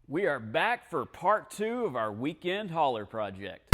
We are back for part 2 of our weekend hauler project.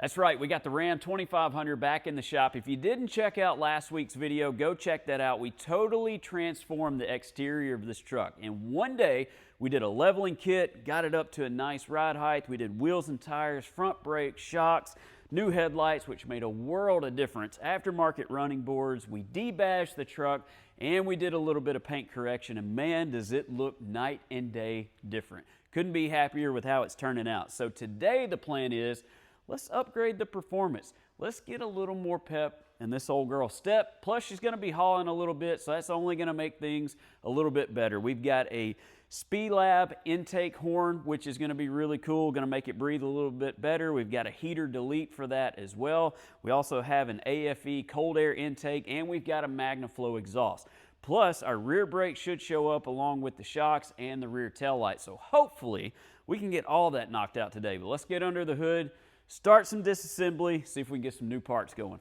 That's right, we got the Ram 2500 back in the shop. If you didn't check out last week's video, go check that out. We totally transformed the exterior of this truck. In one day, we did a leveling kit, got it up to a nice ride height. We did wheels and tires, front brakes, shocks, new headlights, which made a world of difference. Aftermarket running boards, we debadged the truck, and we did a little bit of paint correction, and man, does it look night and day different. Couldn't be happier with how it's turning out. So today the plan is, let's upgrade the performance. Let's get a little more pep in this old girl's step. Plus, she's going to be hauling a little bit, so that's only going to make things a little bit better. We've got a SPELAB Intake Horn, which is going to be really cool, going to make it breathe a little bit better. We've got a heater delete for that as well. We also have an AFE cold air intake, and we've got a MagnaFlow exhaust. Plus, our rear brake should show up along with the shocks and the rear tail light. So hopefully, we can get all that knocked out today. But let's get under the hood, start some disassembly, see if we can get some new parts going.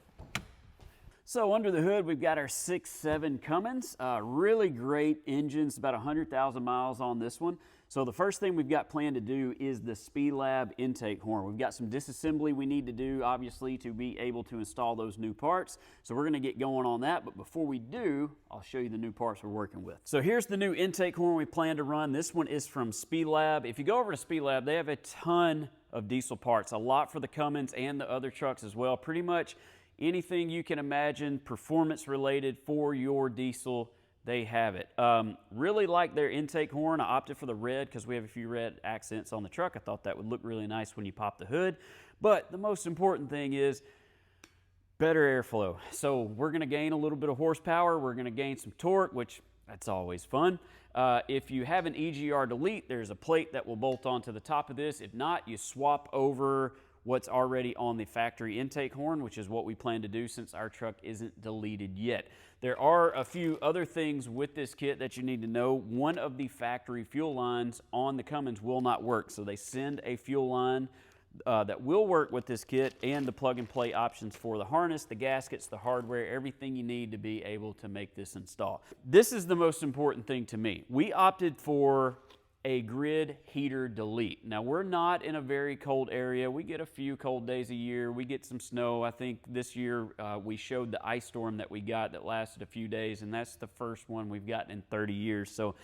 So under the hood, we've got our 6.7 Cummins. Really great engines, about 100,000 miles on this one. So the first thing we've got planned to do is the SPELAB Intake Horn. We've got some disassembly we need to do, obviously, to be able to install those new parts. So we're going to get going on that, but before we do, I'll show you the new parts we're working with. So here's the new intake horn we plan to run. This one is from SPELAB. If you go over to SPELAB, they have a ton of diesel parts, a lot for the Cummins and the other trucks as well. Pretty much anything you can imagine performance related for your diesel, they have it. Really like their intake horn. I opted for the red because we have a few red accents on the truck. I thought that would look really nice when you pop the hood. But the most important thing is better airflow. So we're going to gain a little bit of horsepower. We're going to gain some torque, which that's always fun. If you have an EGR delete, there's a plate that will bolt onto the top of this. If not, you swap over what's already on the factory intake horn, which is what we plan to do since our truck isn't deleted yet. There are a few other things with this kit that you need to know. One of the factory fuel lines on the Cummins will not work, so they send a fuel line that will work with this kit, and the plug-and-play options for the harness, the gaskets, the hardware, everything you need to be able to make this install. This is the most important thing to me. We opted for a grid heater delete. Now, we're not in a very cold area. We get a few cold days a year. We get some snow. I think this year we showed the ice storm that we got that lasted a few days, and that's the first one we've gotten in 30 years. So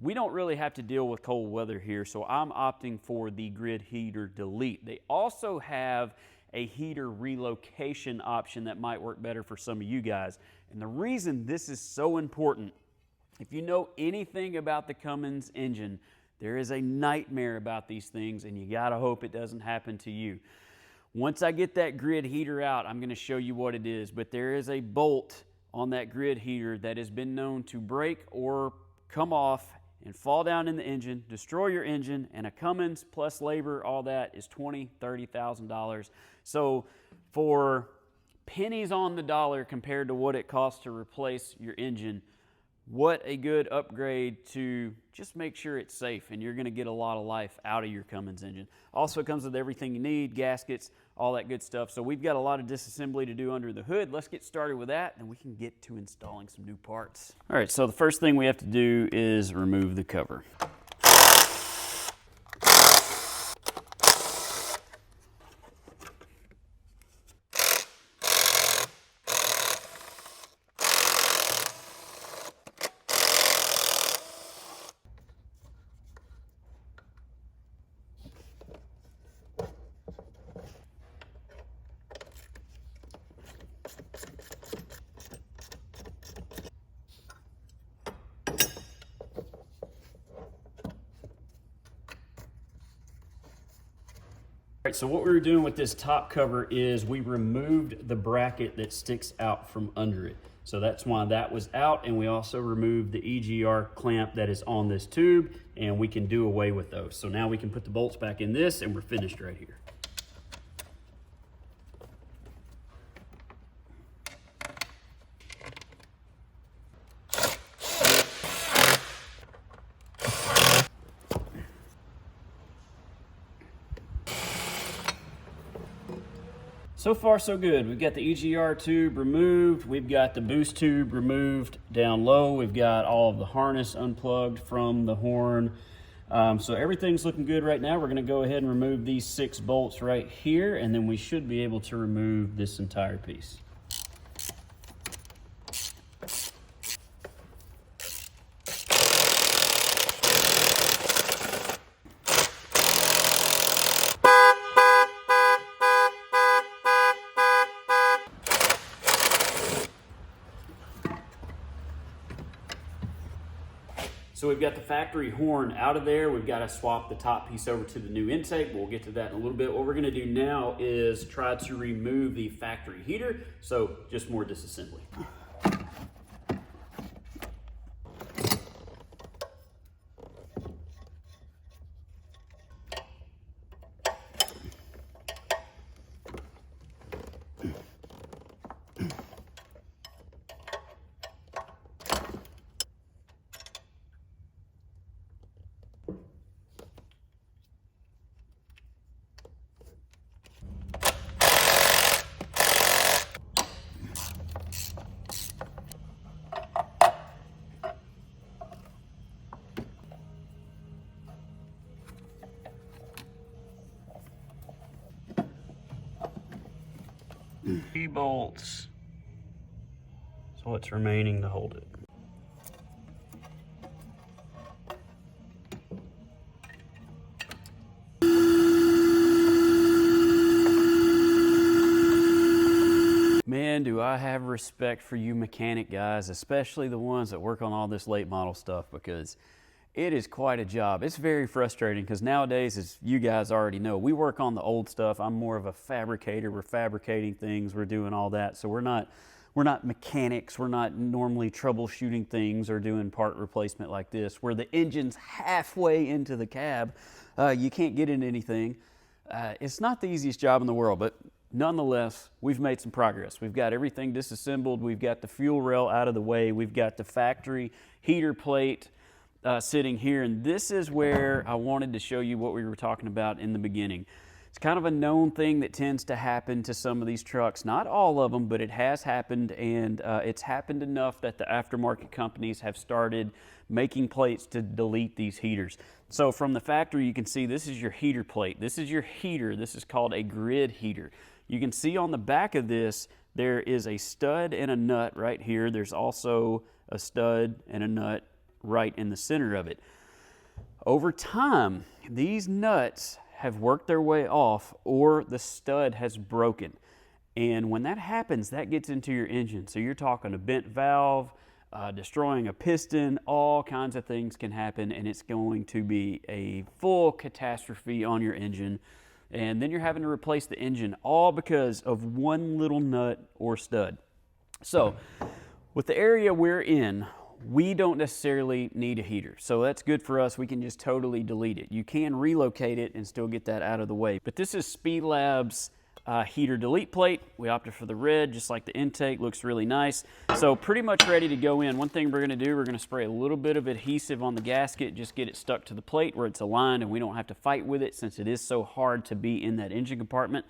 we don't really have to deal with cold weather here, so I'm opting for the grid heater delete. They also have a heater relocation option that might work better for some of you guys. And the reason this is so important, if you know anything about the Cummins engine, there is a nightmare about these things, and you gotta hope it doesn't happen to you. Once I get that grid heater out, I'm gonna show you what it is, but there is a bolt on that grid heater that has been known to break or come off and fall down in the engine, destroy your engine, and a Cummins plus labor, all that is $20,000, $30,000. So for pennies on the dollar compared to what it costs to replace your engine, what a good upgrade to just make sure it's safe, and you're going to get a lot of life out of your Cummins engine. Also comes with everything you need, gaskets, all that good stuff. So we've got a lot of disassembly to do under the hood. Let's get started with that, and we can get to installing some new parts. All right, so the first thing we have to do is remove the cover. All right, so what we were doing with this top cover is we removed the bracket that sticks out from under it. So that's why that was out, and we also removed the EGR clamp that is on this tube, and we can do away with those. So now we can put the bolts back in this, and we're finished right here. So far so good. We've got the EGR tube removed, we've got the boost tube removed down low, we've got all of the harness unplugged from the horn. So everything's looking good right now. We're going to go ahead and remove these 6 bolts right here, and then we should be able to remove this entire piece. So we've got the factory horn out of there. We've got to swap the top piece over to the new intake. We'll get to that in a little bit. What we're going to do now is try to remove the factory heater. So just more disassembly. Bolts. So what's remaining to hold it? Man, do I have respect for you mechanic guys, especially the ones that work on all this late model stuff, because it is quite a job. It's very frustrating because nowadays, as you guys already know, we work on the old stuff. I'm more of a fabricator. We're fabricating things. We're doing all that. So we're not mechanics. We're not normally troubleshooting things or doing part replacement like this, where the engine's halfway into the cab. You can't get into anything. It's not the easiest job in the world, but nonetheless, we've made some progress. We've got everything disassembled. We've got the fuel rail out of the way. We've got the factory heater plate sitting here, and this is where I wanted to show you what we were talking about in the beginning. It's kind of a known thing that tends to happen to some of these trucks. Not all of them, but it has happened, and it's happened enough that the aftermarket companies have started making plates to delete these heaters. So from the factory, you can see this is your heater plate. This is your heater. This is called a grid heater. You can see on the back of this, there is a stud and a nut right here. There's also a stud and a nut right in the center of it. Over time, these nuts have worked their way off, or the stud has broken. And when that happens, that gets into your engine. So you're talking a bent valve, destroying a piston, all kinds of things can happen, and it's going to be a full catastrophe on your engine. And then you're having to replace the engine, all because of one little nut or stud. So with the area we're in, we don't necessarily need a heater. So that's good for us. We can just totally delete it. You can relocate it and still get that out of the way. But this is SPELAB's heater delete plate. We opted for the red, just like the intake. Looks really nice. So pretty much ready to go in. One thing we're going to do, we're going to spray a little bit of adhesive on the gasket, just get it stuck to the plate where it's aligned and we don't have to fight with it, since it is so hard to be in that engine compartment.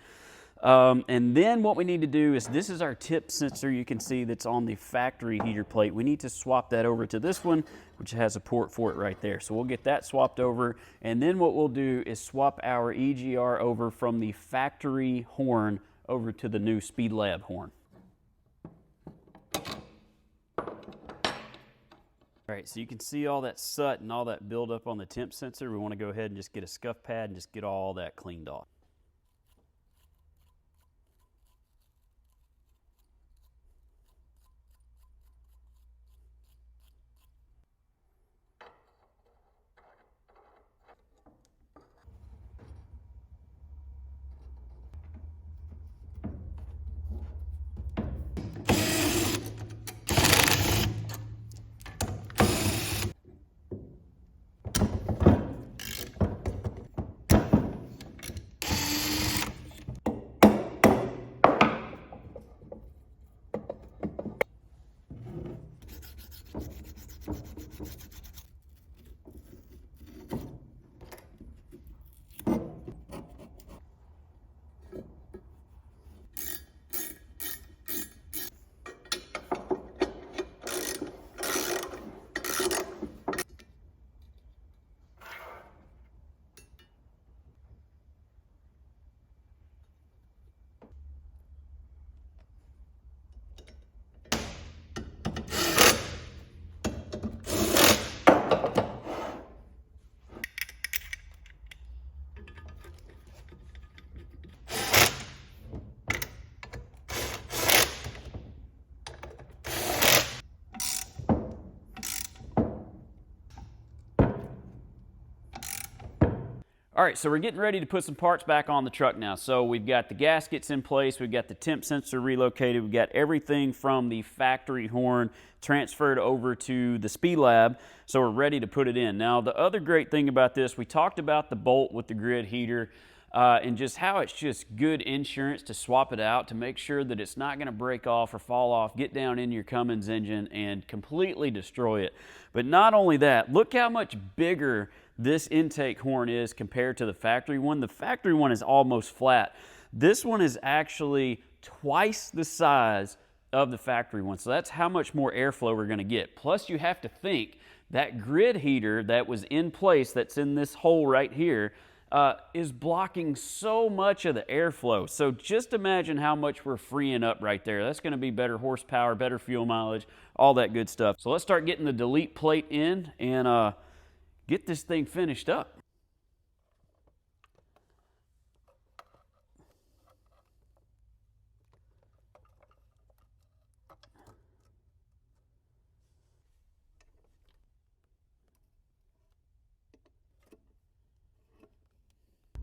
And then what we need to do is, this is our tip sensor, you can see, that's on the factory heater plate. We need to swap that over to this one, which has a port for it right there. So we'll get that swapped over, and then what we'll do is swap our EGR over from the factory horn over to the new SPELAB horn. All right, so you can see all that soot and all that buildup on the temp sensor. We want to go ahead and just get a scuff pad and just get all that cleaned off. All right, so we're getting ready to put some parts back on the truck now. So we've got the gaskets in place, we've got the temp sensor relocated, we've got everything from the factory horn transferred over to the SPELAB, so we're ready to put it in. Now, the other great thing about this, we talked about the bolt with the grid heater and just how it's just good insurance to swap it out to make sure that it's not going to break off or fall off, get down in your Cummins engine and completely destroy it. But not only that, look how much bigger this intake horn is compared to the factory one. The factory one is almost flat. This one is actually twice the size of the factory one. So that's how much more airflow we're going to get. Plus you have to think that grid heater that was in place, that's in this hole right here, is blocking so much of the airflow. So just imagine how much we're freeing up right there. That's going to be better horsepower, better fuel mileage, all that good stuff. So let's start getting the delete plate in and get this thing finished up.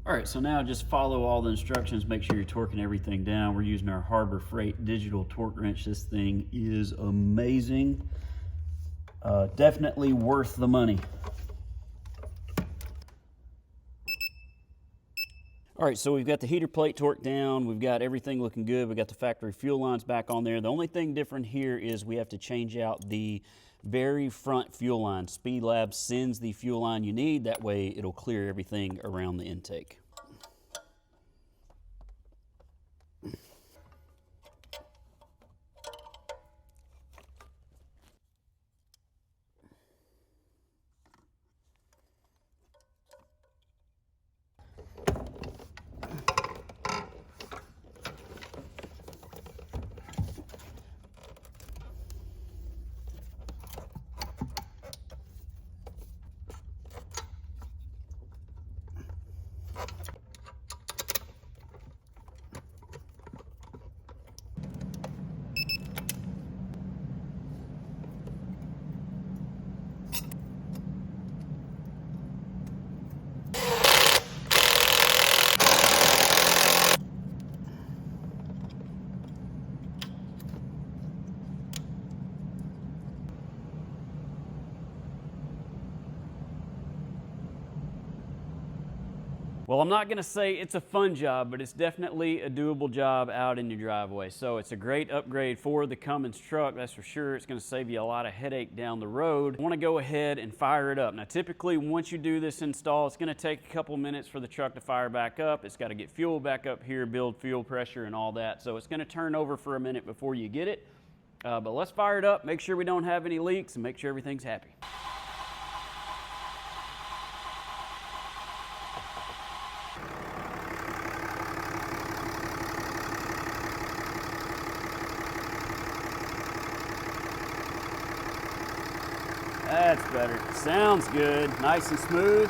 All right, so now just follow all the instructions, make sure you're torquing everything down. We're using our Harbor Freight digital torque wrench. This thing is amazing. Definitely worth the money. All right, so we've got the heater plate torqued down. We've got everything looking good. We've got the factory fuel lines back on there. The only thing different here is we have to change out the very front fuel line. SPELAB sends the fuel line you need. That way it'll clear everything around the intake. Well, I'm not going to say it's a fun job, but it's definitely a doable job out in your driveway. So it's a great upgrade for the Cummins truck, that's for sure. It's going to save you a lot of headache down the road. I want to go ahead and fire it up. Now, typically, once you do this install, it's going to take a couple minutes for the truck to fire back up. It's got to get fuel back up here, build fuel pressure and all that. So it's going to turn over for a minute before you get it. But let's fire it up, make sure we don't have any leaks, and make sure everything's happy. That's better. Sounds good. Nice and smooth.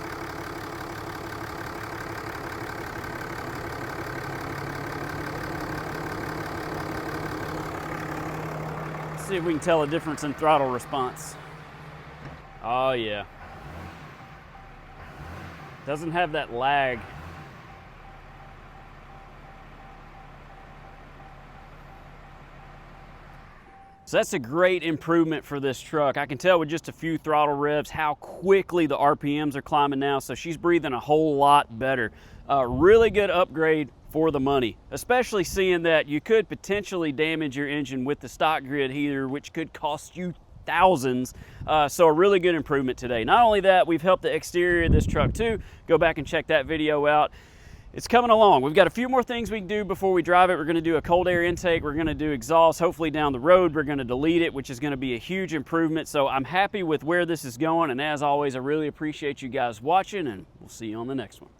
Let's see if we can tell a difference in throttle response. Oh yeah. Doesn't have that lag. So that's a great improvement for this truck. I can tell with just a few throttle revs how quickly the RPMs are climbing now, so she's breathing a whole lot better. Really good upgrade for the money, especially seeing that you could potentially damage your engine with the stock grid heater, which could cost you thousands. So a really good improvement today. Not only that, we've helped the exterior of this truck too. Go back and check that video out. It's coming along. We've got a few more things we can do before we drive it. We're going to do a cold air intake. We're going to do exhaust. Hopefully down the road, we're going to delete it, which is going to be a huge improvement. So I'm happy with where this is going. And as always, I really appreciate you guys watching, and we'll see you on the next one.